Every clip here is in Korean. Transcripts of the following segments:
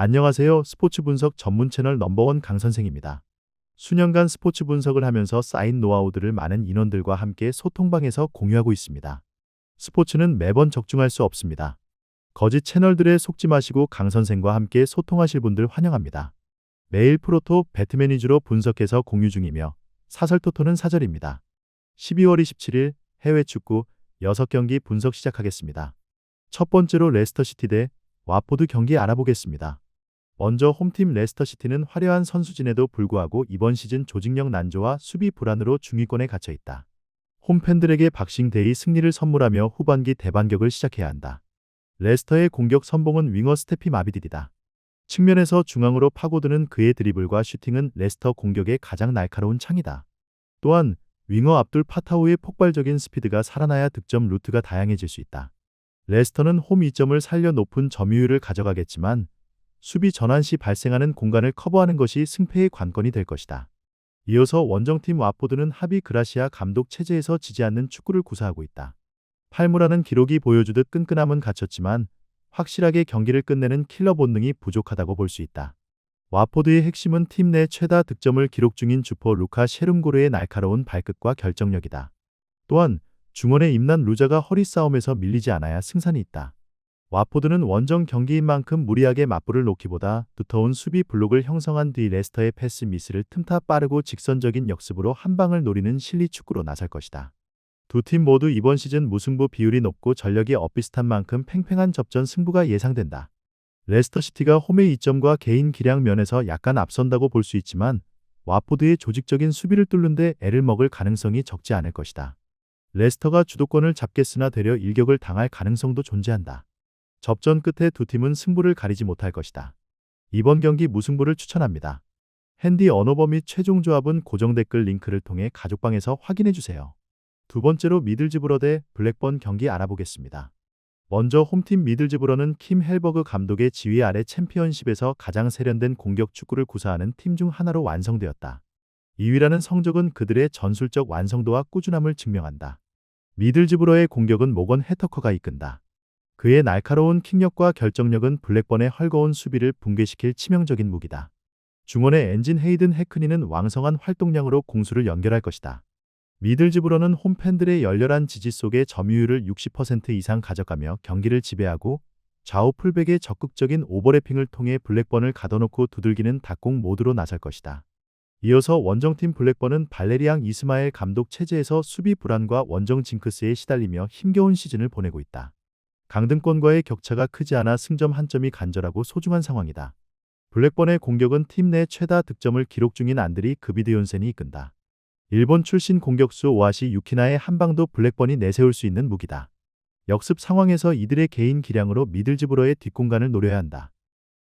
안녕하세요. 스포츠 분석 전문 채널 넘버원 강 선생입니다. 수년간 스포츠 분석을 하면서 쌓인 노하우들을 많은 인원들과 함께 소통방에서 공유하고 있습니다. 스포츠는 매번 적중할 수 없습니다. 거짓 채널들에 속지 마시고 강 선생과 함께 소통하실 분들 환영합니다. 매일 프로토 배트맨 위주로 분석해서 공유 중이며 사설토토는 사절입니다. 12월 27일 해외 축구 6경기 분석 시작하겠습니다. 첫 번째로 레스터시티 대 와포드 경기 알아보겠습니다. 먼저 홈팀 레스터시티는 화려한 선수진에도 불구하고 이번 시즌 조직력 난조와 수비 불안으로 중위권에 갇혀 있다. 홈팬들에게 박싱데이 승리를 선물하며 후반기 대반격을 시작해야 한다. 레스터의 공격 선봉은 윙어 스테피 마비딜이다. 측면에서 중앙으로 파고드는 그의 드리블과 슈팅은 레스터 공격의 가장 날카로운 창이다. 또한 윙어 압둘 파타우의 폭발적인 스피드가 살아나야 득점 루트가 다양해질 수 있다. 레스터는 홈 이점을 살려 높은 점유율을 가져가겠지만 수비 전환 시 발생하는 공간을 커버하는 것이 승패의 관건이 될 것이다. 이어서 원정팀 와포드는 하비 그라시아 감독 체제에서 지지 않는 축구를 구사하고 있다. 팔무라는 기록이 보여주듯 끈끈함은 갖췄지만 확실하게 경기를 끝내는 킬러 본능이 부족하다고 볼 수 있다. 와포드의 핵심은 팀 내 최다 득점을 기록 중인 주포 루카 셰룬고르의 날카로운 발끝과 결정력이다. 또한 중원의 임난 루자가 허리 싸움에서 밀리지 않아야 승산이 있다. 와포드는 원정 경기인 만큼 무리하게 맞불을 놓기보다 두터운 수비 블록을 형성한 뒤 레스터의 패스 미스를 틈타 빠르고 직선적인 역습으로 한 방을 노리는 실리 축구로 나설 것이다. 두 팀 모두 이번 시즌 무승부 비율이 높고 전력이 엇비슷한 만큼 팽팽한 접전 승부가 예상된다. 레스터시티가 홈의 이점과 개인 기량 면에서 약간 앞선다고 볼 수 있지만 와포드의 조직적인 수비를 뚫는 데 애를 먹을 가능성이 적지 않을 것이다. 레스터가 주도권을 잡겠으나 되려 일격을 당할 가능성도 존재한다. 접전 끝에 두 팀은 승부를 가리지 못할 것이다. 이번 경기 무승부를 추천합니다. 핸디 언어버 및 최종 조합은 고정 댓글 링크를 통해 가족방에서 확인해주세요. 두 번째로 미들즈브러 대 블랙번 경기 알아보겠습니다. 먼저 홈팀 미들즈브러는 킴 헬버그 감독의 지휘 아래 챔피언십에서 가장 세련된 공격 축구를 구사하는 팀 중 하나로 완성되었다. 2위라는 성적은 그들의 전술적 완성도와 꾸준함을 증명한다. 미들즈브러의 공격은 모건 해터커가 이끈다. 그의 날카로운 킥력과 결정력은 블랙번의 헐거운 수비를 붕괴시킬 치명적인 무기다. 중원의 엔진 헤이든 해크니는 왕성한 활동량으로 공수를 연결할 것이다. 미들즈브러는 홈팬들의 열렬한 지지 속에 점유율을 60% 이상 가져가며 경기를 지배하고 좌우 풀백의 적극적인 오버래핑을 통해 블랙번을 가둬놓고 두들기는 닭공 모드로 나설 것이다. 이어서 원정팀 블랙번은 발레리앙 이스마엘 감독 체제에서 수비 불안과 원정 징크스에 시달리며 힘겨운 시즌을 보내고 있다. 강등권과의 격차가 크지 않아 승점 한 점이 간절하고 소중한 상황이다. 블랙번의 공격은 팀 내 최다 득점을 기록 중인 안드리 그비드욘센이 이끈다. 일본 출신 공격수 오아시 유키나의 한 방도 블랙번이 내세울 수 있는 무기다. 역습 상황에서 이들의 개인 기량으로 미들즈브러의 뒷공간을 노려야 한다.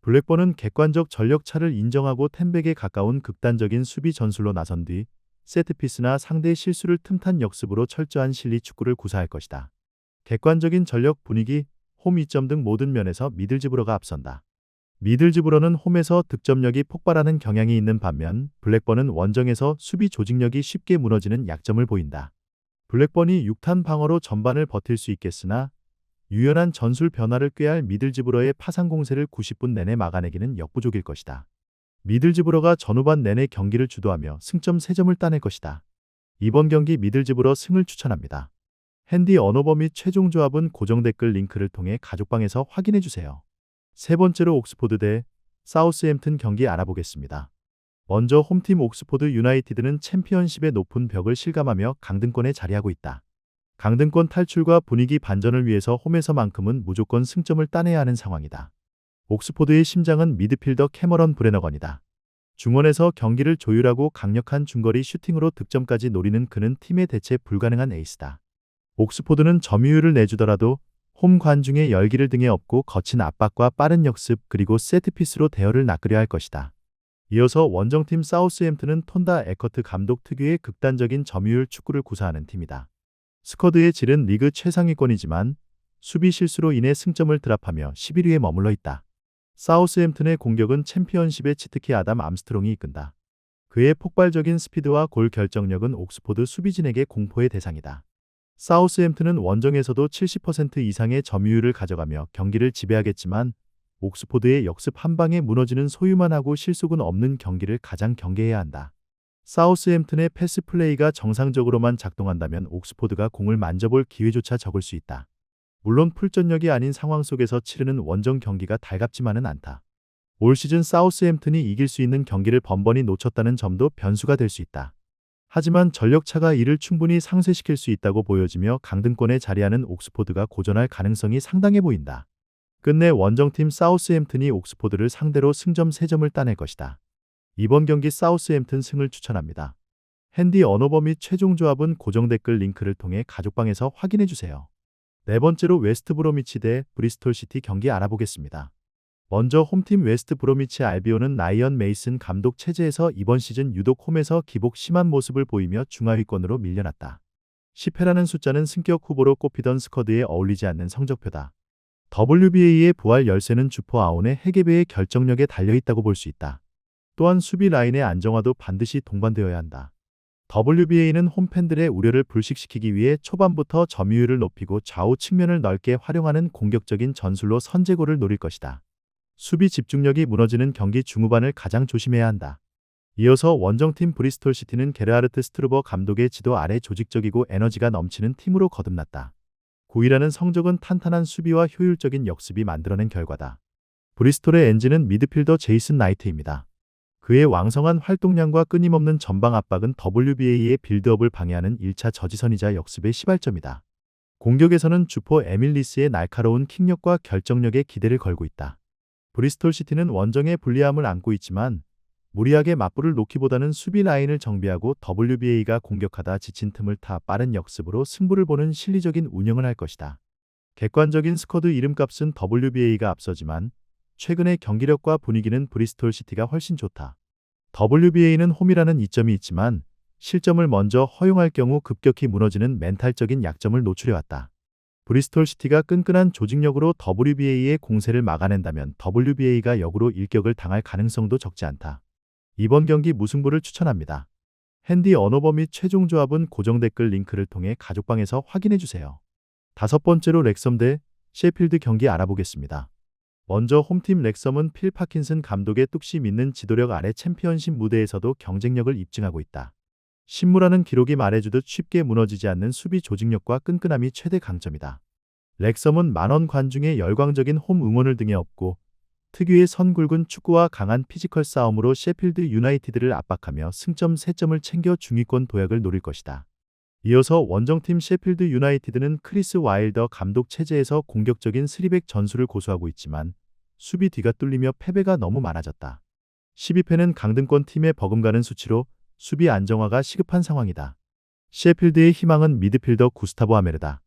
블랙번은 객관적 전력 차를 인정하고 템백에 가까운 극단적인 수비 전술로 나선 뒤 세트피스나 상대의 실수를 틈탄 역습으로 철저한 실리 축구를 구사할 것이다. 객관적인 전력 분위기, 홈 이점 등 모든 면에서 미들즈브러가 앞선다. 미들즈브러는 홈에서 득점력이 폭발하는 경향이 있는 반면 블랙번은 원정에서 수비 조직력이 쉽게 무너지는 약점을 보인다. 블랙번이 6탄 방어로 전반을 버틸 수 있겠으나 유연한 전술 변화를 꾀할 미들즈브러의 파상 공세를 90분 내내 막아내기는 역부족일 것이다. 미들즈브러가 전후반 내내 경기를 주도하며 승점 3점을 따낼 것이다. 이번 경기 미들즈브러 승을 추천합니다. 핸디 언어버 및 최종 조합은 고정 댓글 링크를 통해 가족방에서 확인해주세요. 세 번째로 옥스포드 대 사우스햄튼 경기 알아보겠습니다. 먼저 홈팀 옥스포드 유나이티드는 챔피언십의 높은 벽을 실감하며 강등권에 자리하고 있다. 강등권 탈출과 분위기 반전을 위해서 홈에서만큼은 무조건 승점을 따내야 하는 상황이다. 옥스포드의 심장은 미드필더 캐머런 브레너건이다. 중원에서 경기를 조율하고 강력한 중거리 슈팅으로 득점까지 노리는 그는 팀의 대체 불가능한 에이스다. 옥스포드는 점유율을 내주더라도 홈 관중의 열기를 등에 업고 거친 압박과 빠른 역습 그리고 세트피스로 대열을 낚으려 할 것이다. 이어서 원정팀 사우스햄튼은 톤다 에커트 감독 특유의 극단적인 점유율 축구를 구사하는 팀이다. 스쿼드의 질은 리그 최상위권이지만 수비 실수로 인해 승점을 드랍하며 11위에 머물러 있다. 사우스햄튼의 공격은 챔피언십의 치트키 아담 암스트롱이 이끈다. 그의 폭발적인 스피드와 골 결정력은 옥스포드 수비진에게 공포의 대상이다. 사우스햄튼은 원정에서도 70% 이상의 점유율을 가져가며 경기를 지배하겠지만 옥스포드의 역습 한 방에 무너지는 소유만 하고 실속은 없는 경기를 가장 경계해야 한다. 사우스햄튼의 패스 플레이가 정상적으로만 작동한다면 옥스포드가 공을 만져볼 기회조차 적을 수 있다. 물론 풀전력이 아닌 상황 속에서 치르는 원정 경기가 달갑지만은 않다. 올 시즌 사우스햄튼이 이길 수 있는 경기를 번번이 놓쳤다는 점도 변수가 될 수 있다. 하지만 전력차가 이를 충분히 상쇄시킬 수 있다고 보여지며 강등권에 자리하는 옥스포드가 고전할 가능성이 상당해 보인다. 끝내 원정팀 사우스햄튼이 옥스포드를 상대로 승점 3점을 따낼 것이다. 이번 경기 사우스햄튼 승을 추천합니다. 핸디 언어버 및 최종 조합은 고정 댓글 링크를 통해 가족방에서 확인해 주세요. 네 번째로 웨스트 브로미치 대 브리스톨 시티 경기 알아보겠습니다. 먼저 홈팀 웨스트 브로미치 알비온은 라이언 메이슨 감독 체제에서 이번 시즌 유독 홈에서 기복 심한 모습을 보이며 중하위권으로 밀려났다. 10회라는 숫자는 승격 후보로 꼽히던 스쿼드에 어울리지 않는 성적표다. WBA의 부활 열쇠는 주포 아온의 해계배의 결정력에 달려있다고 볼 수 있다. 또한 수비 라인의 안정화도 반드시 동반되어야 한다. WBA는 홈팬들의 우려를 불식시키기 위해 초반부터 점유율을 높이고 좌우 측면을 넓게 활용하는 공격적인 전술로 선제골을 노릴 것이다. 수비 집중력이 무너지는 경기 중후반을 가장 조심해야 한다. 이어서 원정팀 브리스톨 시티는 게르하르트 스트루버 감독의 지도 아래 조직적이고 에너지가 넘치는 팀으로 거듭났다. 9위라는 성적은 탄탄한 수비와 효율적인 역습이 만들어낸 결과다. 브리스톨의 엔진은 미드필더 제이슨 나이트입니다. 그의 왕성한 활동량과 끊임없는 전방 압박은 WBA의 빌드업을 방해하는 1차 저지선이자 역습의 시발점이다. 공격에서는 주포 에밀 리스의 날카로운 킥력과 결정력에 기대를 걸고 있다. 브리스톨 시티는 원정의 불리함을 안고 있지만 무리하게 맞불을 놓기보다는 수비 라인을 정비하고 WBA가 공격하다 지친 틈을 타 빠른 역습으로 승부를 보는 실리적인 운영을 할 것이다. 객관적인 스쿼드 이름값은 WBA가 앞서지만 최근의 경기력과 분위기는 브리스톨 시티가 훨씬 좋다. WBA는 홈이라는 이점이 있지만 실점을 먼저 허용할 경우 급격히 무너지는 멘탈적인 약점을 노출해왔다. 브리스톨 시티가 끈끈한 조직력으로 WBA의 공세를 막아낸다면 WBA가 역으로 일격을 당할 가능성도 적지 않다. 이번 경기 무승부를 추천합니다. 핸디 언어버 및 최종 조합은 고정 댓글 링크를 통해 가족방에서 확인해 주세요. 다섯 번째로 렉섬 대 셰필드 경기 알아보겠습니다. 먼저 홈팀 렉섬은 필 파킨슨 감독의 뚝심 있는 지도력 아래 챔피언십 무대에서도 경쟁력을 입증하고 있다. 신무라는 기록이 말해주듯 쉽게 무너지지 않는 수비 조직력과 끈끈함이 최대 강점이다. 렉섬은 만원 관중의 열광적인 홈 응원을 등에 업고 특유의 선굵은 축구와 강한 피지컬 싸움으로 셰필드 유나이티드를 압박하며 승점 3점을 챙겨 중위권 도약을 노릴 것이다. 이어서 원정팀 셰필드 유나이티드는 크리스 와일더 감독 체제에서 공격적인 3백 전술을 고수하고 있지만 수비 뒤가 뚫리며 패배가 너무 많아졌다. 12패는 강등권 팀의 버금가는 수치로 수비 안정화가 시급한 상황이다. 셰필드의 희망은 미드필더 구스타보 아메르다.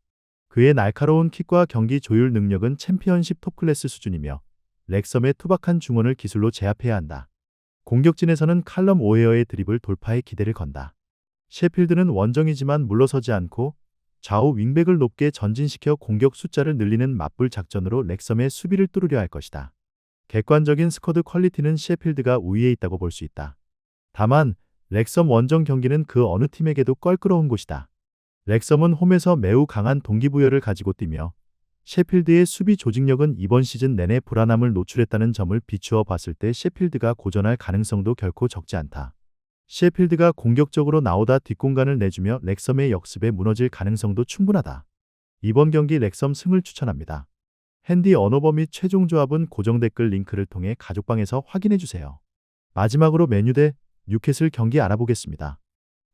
그의 날카로운 킥과 경기 조율 능력은 챔피언십 톱클래스 수준이며 렉섬의 투박한 중원을 기술로 제압해야 한다. 공격진에서는 칼럼 오헤어의 드리블 돌파에 기대를 건다. 셰필드는 원정이지만 물러서지 않고 좌우 윙백을 높게 전진시켜 공격 숫자를 늘리는 맞불 작전으로 렉섬의 수비를 뚫으려 할 것이다. 객관적인 스쿼드 퀄리티는 셰필드가 우위에 있다고 볼 수 있다. 다만 렉섬 원정 경기는 그 어느 팀에게도 껄끄러운 곳이다. 렉섬은 홈에서 매우 강한 동기부여를 가지고 뛰며 셰필드의 수비 조직력은 이번 시즌 내내 불안함을 노출했다는 점을 비추어 봤을 때 셰필드가 고전할 가능성도 결코 적지 않다. 셰필드가 공격적으로 나오다 뒷공간을 내주며 렉섬의 역습에 무너질 가능성도 충분하다. 이번 경기 렉섬 승을 추천합니다. 핸디 언어버 및 최종 조합은 고정 댓글 링크를 통해 가족방에서 확인해주세요. 마지막으로 맨유 대 뉴캐슬 경기 알아보겠습니다.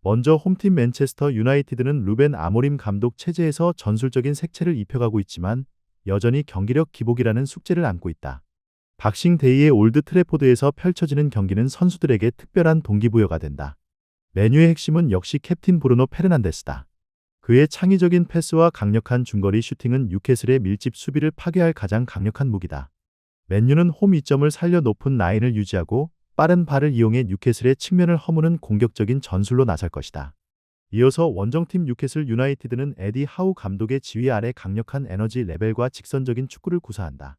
먼저 홈팀 맨체스터 유나이티드는 루벤 아모림 감독 체제에서 전술적인 색채를 입혀가고 있지만 여전히 경기력 기복이라는 숙제를 안고 있다. 박싱데이의 올드 트래포드에서 펼쳐지는 경기는 선수들에게 특별한 동기부여가 된다. 맨유의 핵심은 역시 캡틴 브루노 페르난데스다. 그의 창의적인 패스와 강력한 중거리 슈팅은 뉴캐슬의 밀집 수비를 파괴할 가장 강력한 무기다. 맨유는 홈 이점을 살려 높은 라인을 유지하고 빠른 발을 이용해 뉴캐슬의 측면을 허무는 공격적인 전술로 나설 것이다. 이어서 원정팀 뉴캐슬 유나이티드는 에디 하우 감독의 지휘 아래 강력한 에너지 레벨과 직선적인 축구를 구사한다.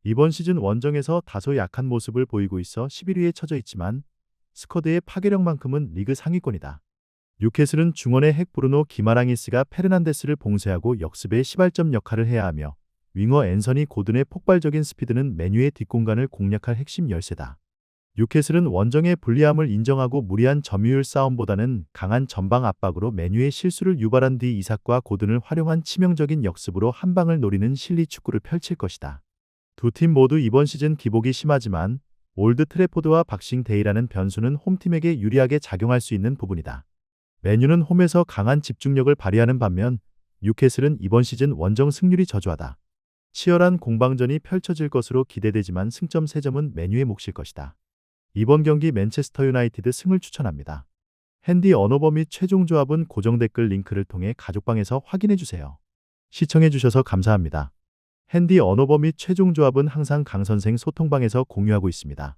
이번 시즌 원정에서 다소 약한 모습을 보이고 있어 11위에 처져 있지만 스쿼드의 파괴력만큼은 리그 상위권이다. 뉴캐슬은 중원의 핵 브루노 기마랑이스가 페르난데스를 봉쇄하고 역습의 시발점 역할을 해야 하며 윙어 앤서니 고든의 폭발적인 스피드는 맨유의 뒷공간을 공략할 핵심 열쇠다. 뉴캐슬은 원정의 불리함을 인정하고 무리한 점유율 싸움보다는 강한 전방 압박으로 맨유의 실수를 유발한 뒤 이삭과 고든을 활용한 치명적인 역습으로 한 방을 노리는 실리 축구를 펼칠 것이다. 두 팀 모두 이번 시즌 기복이 심하지만 올드 트래포드와 박싱 데이라는 변수는 홈팀에게 유리하게 작용할 수 있는 부분이다. 맨유는 홈에서 강한 집중력을 발휘하는 반면 뉴캐슬은 이번 시즌 원정 승률이 저조하다. 치열한 공방전이 펼쳐질 것으로 기대되지만 승점 3점은 맨유의 몫일 것이다. 이번 경기 맨체스터 유나이티드 승을 추천합니다. 핸디 언어버 및 최종 조합은 고정 댓글 링크를 통해 가족방에서 확인해주세요. 시청해주셔서 감사합니다. 핸디 언어버 및 최종 조합은 항상 강선생 소통방에서 공유하고 있습니다.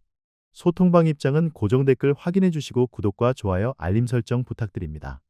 소통방 입장은 고정 댓글 확인해주시고 구독과 좋아요, 알림 설정 부탁드립니다.